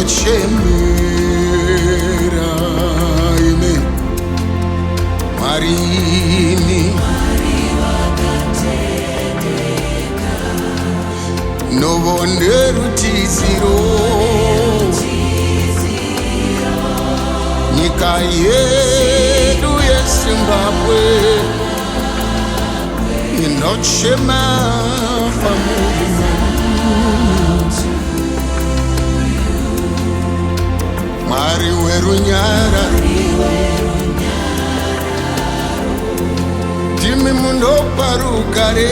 ndinochemera ime Marini novonde rutiziro nyika yedu yeZimbabwe inochema pamuri Mwari werunyararo ndimi munopa rugare